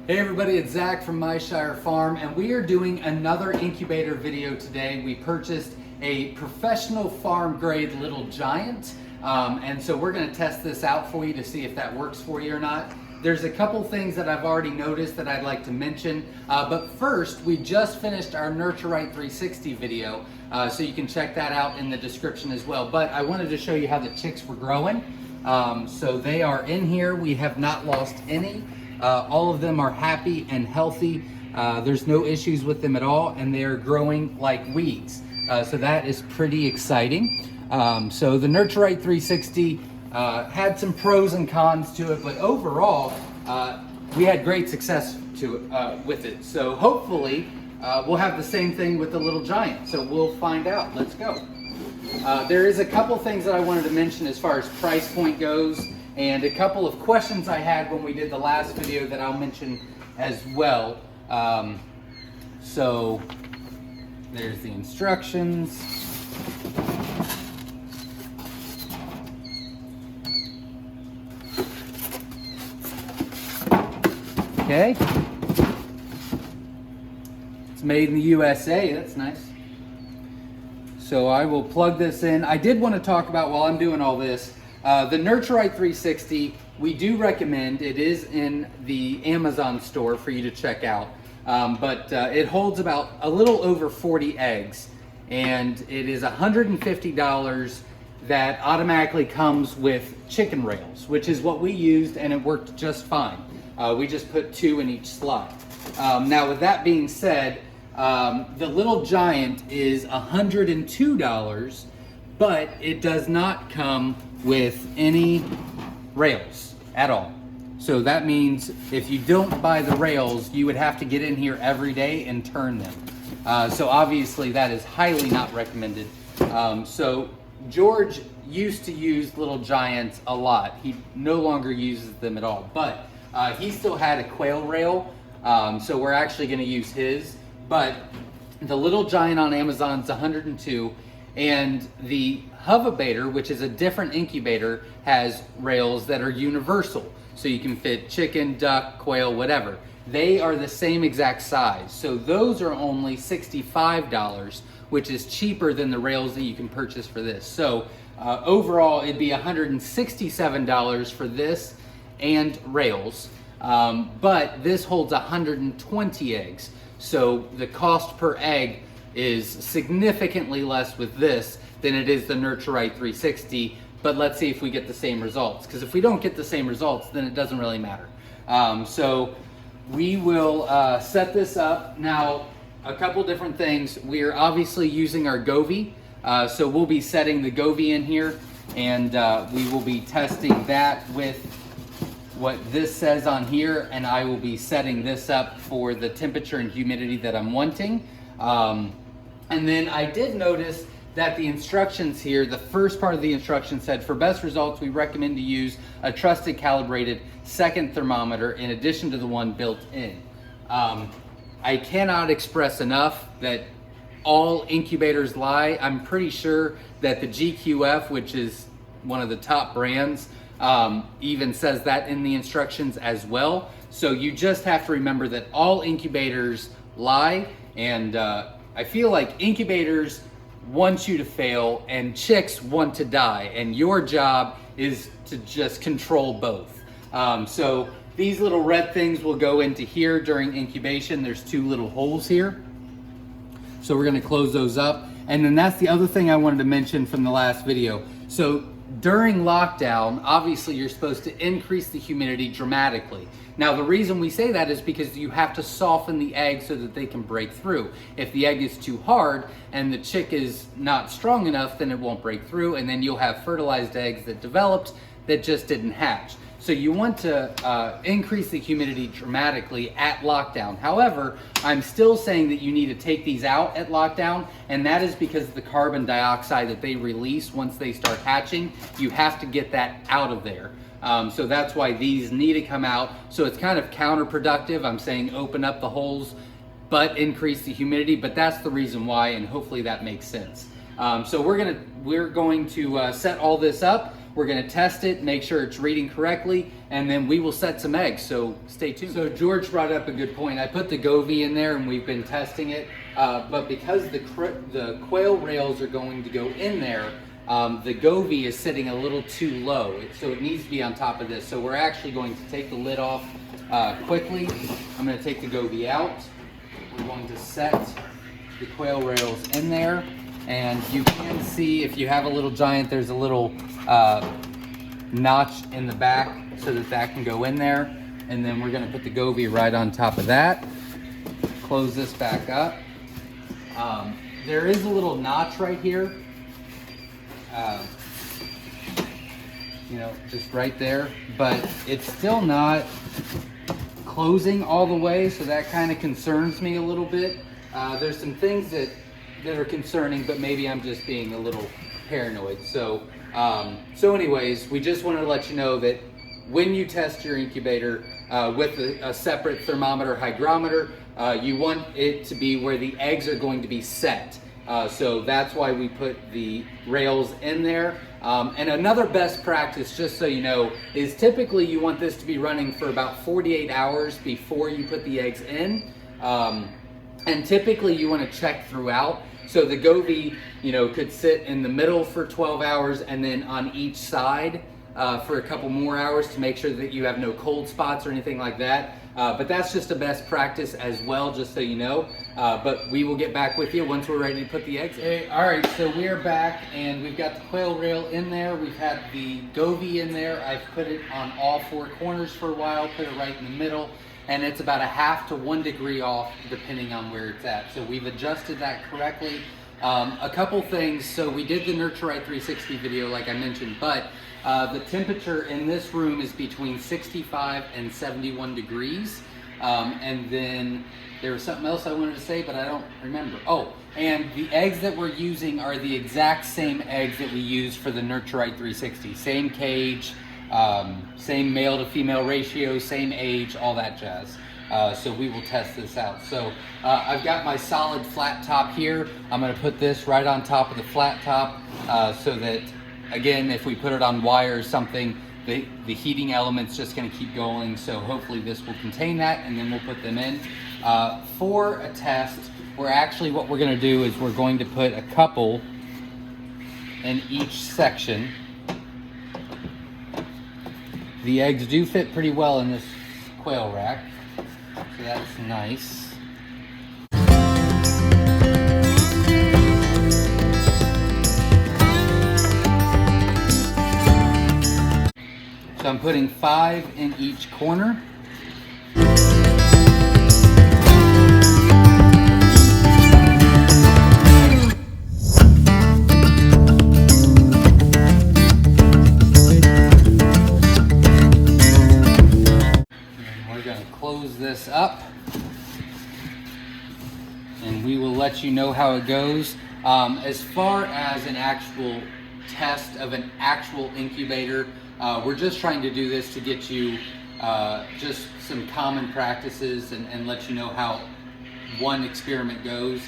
Hey everybody, it's Zach from Myshire Farm, and we are doing another incubator video today. We purchased a professional farm grade Little Giant, and so we're going to test this out for you to see if that works for you or not. There's a couple things that I've already noticed that I'd like to mention, but first, we just finished our Nurture Right 360 video, so you can check that out in the description as well. But I wanted to show you how the chicks were growing. So they are in here. We have not lost any. All of them are happy and healthy. There's no issues with them at all, and they're growing like weeds. So that is pretty exciting. So the Nurture Right 360 had some pros and cons to it, but overall, we had great success with it. So hopefully, we'll have the same thing with the Little Giant. So we'll find out. Let's go. There is a couple things that I wanted to mention as far as price point goes, and a couple of questions I had when we did the last video that I'll mention as well. So there's the instructions. Okay. It's made in the USA, that's nice. So I will plug this in. I did want to talk about, while I'm doing all this, the Nurture Right 360, we do recommend. It is in the Amazon store for you to check out. But it holds about a little over 40 eggs, and it is $150 that automatically comes with chicken rails, which is what we used, and it worked just fine. We just put 2 in each slot. Now with that being said, the Little Giant is $102, but it does not come with any rails at all. So that means if you don't buy the rails, you would have to get in here every day and turn them. So obviously that is highly not recommended. So George used to use Little Giants a lot. He no longer uses them at all, but he still had a quail rail. So we're actually gonna use his, but the Little Giant on Amazon is $102, and the Hovabator, which is a different incubator, has rails that are universal. So you can fit chicken, duck, quail, whatever. They are the same exact size. So those are only $65, which is cheaper than the rails that you can purchase for this. So overall, it'd be $167 for this and rails. But this holds 120 eggs. So the cost per egg is significantly less with this than it is the Nurture Right 360, but let's see if we get the same results. Because if we don't get the same results, then it doesn't really matter. So we will set this up. Now, a couple different things. We are obviously using our Govee, so we'll be setting the Govee in here, and we will be testing that with what this says on here, and I will be setting this up for the temperature and humidity that I'm wanting. And then I did notice that the instructions here, the first part of the instruction said, for best results, we recommend to use a trusted calibrated second thermometer in addition to the one built in. I cannot express enough that all incubators lie. I'm pretty sure that the GQF, which is one of the top brands, even says that in the instructions as well. So you just have to remember that all incubators lie, and I feel like incubators want you to fail and chicks want to die, and your job is to just control both. So these little red things will go into here during incubation. There's 2 little holes here. So we're gonna close those up. And then that's the other thing I wanted to mention from the last video. So during lockdown, obviously you're supposed to increase the humidity dramatically. Now the reason we say that is because you have to soften the egg so that they can break through. If the egg is too hard and the chick is not strong enough, then it won't break through, and then you'll have fertilized eggs that developed that just didn't hatch. So you want to increase the humidity dramatically at lockdown. However, I'm still saying that you need to take these out at lockdown, and that is because of the carbon dioxide that they release once they start hatching. You have to get that out of there. So that's why these need to come out. So it's kind of counterproductive. I'm saying open up the holes, but increase the humidity, but that's the reason why, and hopefully that makes sense. So we're going to set all this up. We're gonna test it, make sure it's reading correctly, and then we will set some eggs, so stay tuned. So George brought up a good point. I put the Govee in there and we've been testing it, but because the quail rails are going to go in there, the Govee is sitting a little too low, so it needs to be on top of this. So we're actually going to take the lid off quickly. I'm gonna take the Govee out. We're going to set the quail rails in there, and you can see if you have a little giant, there's a little notch in the back so that can go in there. And then we're gonna put the Govee right on top of that. Close this back up. There is a little notch right here, you know, just right there, but it's still not closing all the way, so that kind of concerns me a little bit. There's some things that are concerning, but maybe I'm just being a little paranoid. So anyways, we just wanted to let you know that when you test your incubator with a separate thermometer hygrometer, you want it to be where the eggs are going to be set. So that's why we put the rails in there. And another best practice, just so you know, is typically you want this to be running for about 48 hours before you put the eggs in. And typically you want to check throughout. So the Govee, you know, could sit in the middle for 12 hours and then on each side for a couple more hours to make sure that you have no cold spots or anything like that. But that's just a best practice as well, just so you know. But we will get back with you once we're ready to put the eggs in. Hey, all right, so we're back and we've got the quail rail in there. We've had the Govee in there. I've put it on all four corners for a while, put it right in the middle, and it's about 1/2 to 1 degree off depending on where it's at. So we've adjusted that correctly. A couple things, so we did the Nurture Right 360 video like I mentioned, but the temperature in this room is between 65 and 71 degrees. And then there was something else I wanted to say, but I don't remember. Oh, and the eggs that we're using are the exact same eggs that we use for the Nurture Right 360. Same cage, same male to female ratio, same age, all that jazz. So we will test this out. So I've got my solid flat top here. I'm gonna put this right on top of the flat top so that, again, if we put it on wire or something, the heating element's just gonna keep going. So hopefully this will contain that, and then we'll put them in. For a test, what we're gonna do is we're going to put a couple in each section. The eggs do fit pretty well in this quail rack, so that's nice. So I'm putting 5 in each corner. Close this up and we will let you know how it goes. As far as an actual test of an actual incubator, we're just trying to do this to get you just some common practices and let you know how one experiment goes.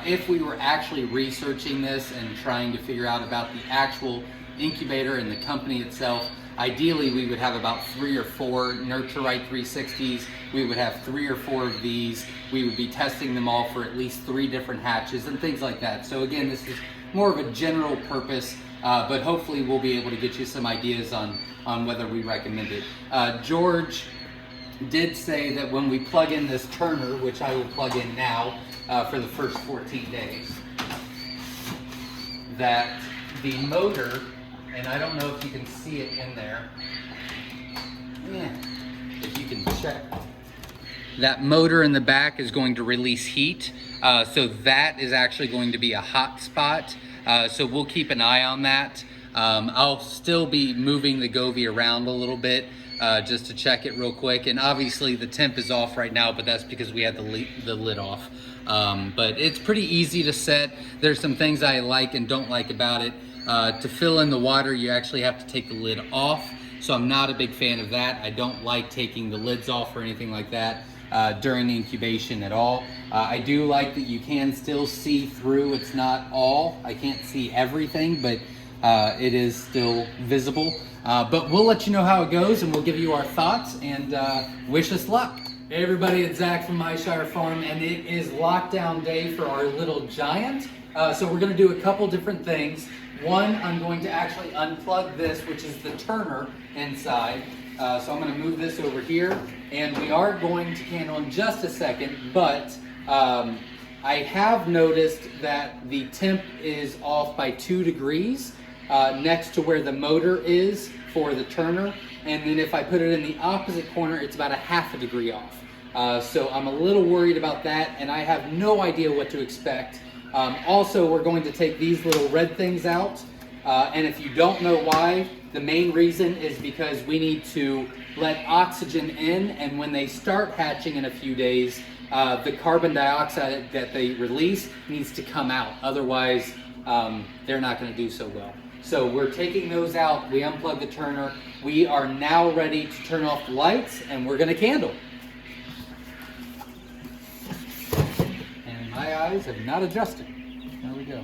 If we were actually researching this and trying to figure out about the actual incubator and the company itself, ideally we would have about 3 or 4 Nurture Right 360s. We would have 3 or 4 of these. We would be testing them all for at least 3 different hatches and things like that. So again, this is more of a general purpose, but hopefully we'll be able to get you some ideas on whether we recommend it. George did say that when we plug in this turner, which I will plug in now for the first 14 days, that the motor, and I don't know if you can see it in there. Yeah, if you can check. That motor in the back is going to release heat. So that is actually going to be a hot spot. So we'll keep an eye on that. I'll still be moving the Govee around a little bit just to check it real quick. And obviously the temp is off right now, but that's because we had the lid off. But it's pretty easy to set. There's some things I like and don't like about it. To fill in the water, you actually have to take the lid off. So I'm not a big fan of that. I don't like taking the lids off or anything like that during incubation at all. I do like that you can still see through. It's not all. I can't see everything, but it is still visible. But we'll let you know how it goes, and we'll give you our thoughts, and wish us luck. Hey everybody, it's Zach from Myshire Farm, and it is lockdown day for our little giant. So we're going to do a couple different things. One, I'm going to actually unplug this, which is the turner inside. So I'm going to move this over here, and we are going to candle in just a second, but I have noticed that the temp is off by 2 degrees next to where the motor is for the turner, and then if I put it in the opposite corner, it's about a ½ degree off. So I'm a little worried about that, and I have no idea what to expect. Also, we're going to take these little red things out, and if you don't know why, the main reason is because we need to let oxygen in, and when they start hatching in a few days, the carbon dioxide that they release needs to come out. Otherwise, they're not going to do so well. So we're taking those out. We unplug the turner. We are now ready to turn off the lights, and we're going to candle. My eyes have not adjusted. There we go.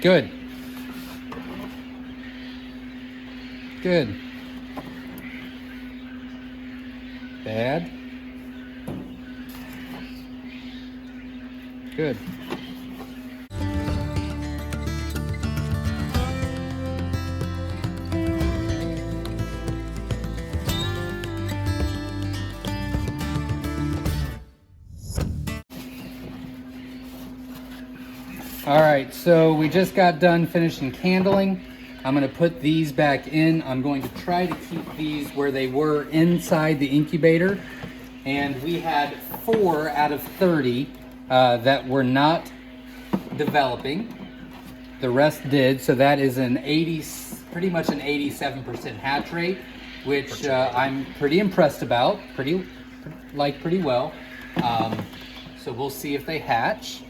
Good. Good. Bad. Good. All right, so we just got done finishing candling. I'm gonna put these back in. I'm going to try to keep these where they were inside the incubator. And we had 4 out of 30 that were not developing. The rest did, so that is pretty much an 87% hatch rate, which I'm pretty impressed about, pretty well. So we'll see if they hatch.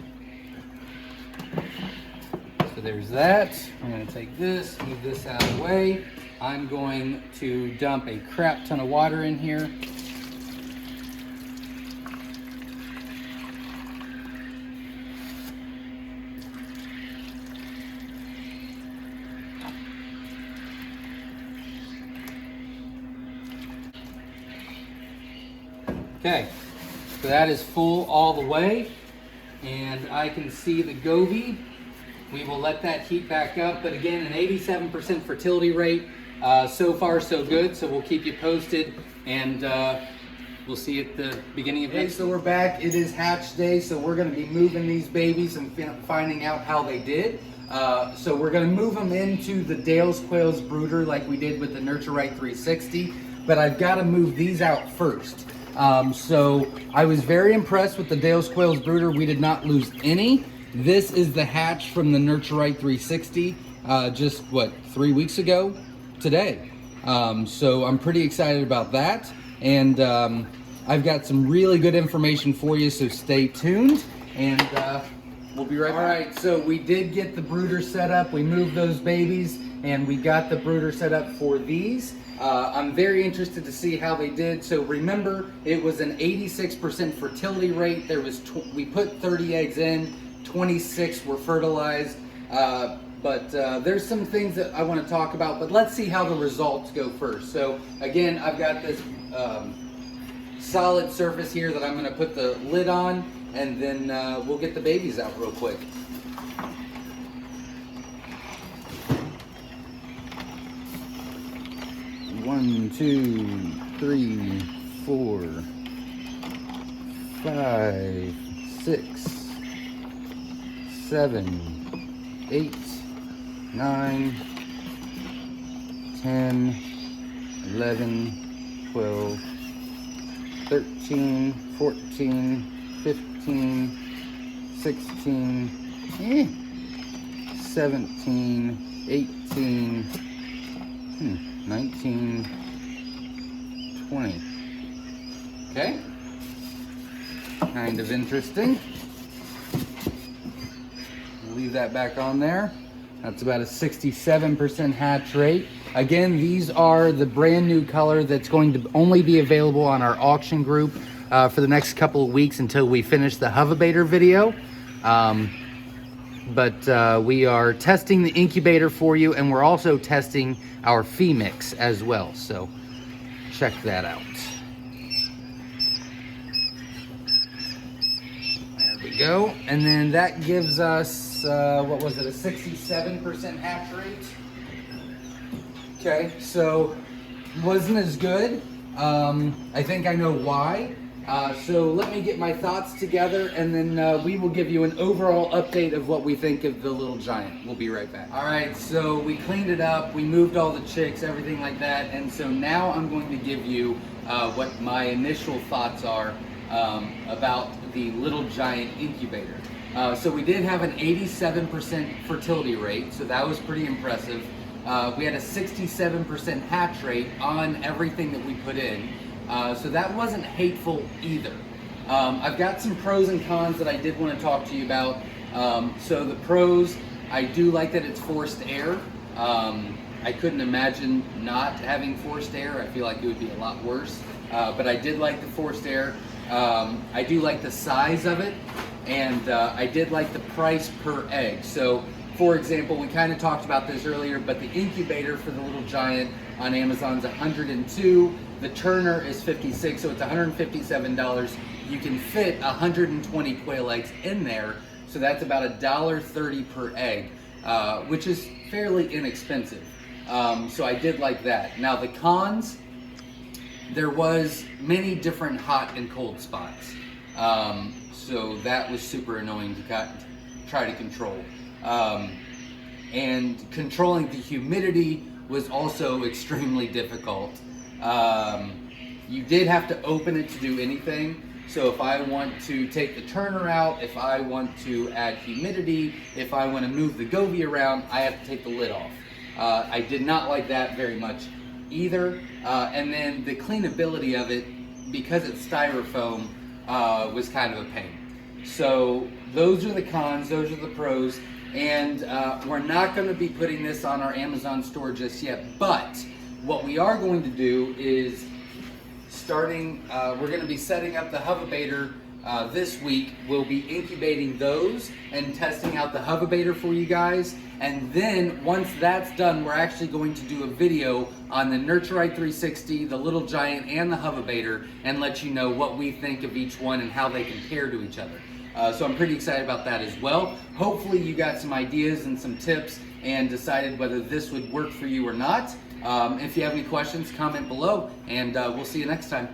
So there's that. I'm going to take this, move this out of the way. I'm going to dump a crap ton of water in here. Okay, so that is full all the way, and I can see the Govee. We will let that heat back up, but again, an 87% fertility rate. So far, so good, so we'll keep you posted, and we'll see at the beginning of next. So we're back. It is hatch day, so we're going to be moving these babies and finding out how they did. So we're going to move them into the Dale's Quails brooder like we did with the Nurture Right 360, but I've got to move these out first. So I was very impressed with the Dale's Quails brooder. We did not lose any. This is the hatch from the Nurture Right 360, just what, 3 weeks ago today. So I'm pretty excited about that. And I've got some really good information for you, so stay tuned, and we'll be right back. All right, so we did get the brooder set up. We moved those babies, and we got the brooder set up for these. I'm very interested to see how they did. So remember, it was an 86% fertility rate. We put 30 eggs in, 26 were fertilized. But there's some things that I want to talk about, but let's see how the results go first. So again, I've got this solid surface here that I'm going to put the lid on, and then we'll get the babies out real quick. One, 2, 3, 4, 5, 6, 7, 8, 9, 10, 11, 12, 13, 14, 15, 16, 17, 18, 19, 20. Okay. Kind of interesting. We'll leave that back on there. That's about a 67% hatch rate. Again, these are the brand new color that's going to only be available on our auction group for the next couple of weeks until we finish the Hovebator video. but we are testing the incubator for you, and we're also testing our fee mix as well. So check that out. There we go. And then that gives us, what was it, a 67% hatch rate? Okay, so wasn't as good. I think I know why. So let me get my thoughts together, and then we will give you an overall update of what we think of the little giant. We'll be right back. All right, so we cleaned it up, we moved all the chicks, everything like that, and so now I'm going to give you what my initial thoughts are about the little giant incubator. So we did have an 87% fertility rate, so that was pretty impressive. We had a 67% hatch rate on everything that we put in. So that wasn't hateful either. I've got some pros and cons that I did want to talk to you about. So the pros, I do like that it's forced air. I couldn't imagine not having forced air. I feel like it would be a lot worse. But I did like the forced air. I do like the size of it, and I did like the price per egg. So for example, we kind of talked about this earlier, but the incubator for the little giant on Amazon's $102. The Turner is $56, so it's $157. You can fit 120 quail eggs in there, so that's about $1.30 per egg, which is fairly inexpensive. So I did like that. Now the cons, there was many different hot and cold spots. So that was super annoying to try to control. And controlling the humidity was also extremely difficult. You did have to open it to do anything. So if I want to take the Turner out, if I want to add humidity, if I want to move the Govee around, I have to take the lid off. I did not like that very much either. And then the cleanability of it, because it's styrofoam, was kind of a pain. So those are the cons, those are the pros. And we're not going to be putting this on our Amazon store just yet, but what we are going to do is we're going to be setting up the hovabator this week. We'll be incubating those and testing out the hovabator for you guys. And then once that's done, we're actually going to do a video on the Nurturite 360, the little giant, and the hovabator, and let you know what we think of each one and how they compare to each other. So I'm pretty excited about that as well. Hopefully you got some ideas and some tips and decided whether this would work for you or not. If you have any questions, comment below, and we'll see you next time.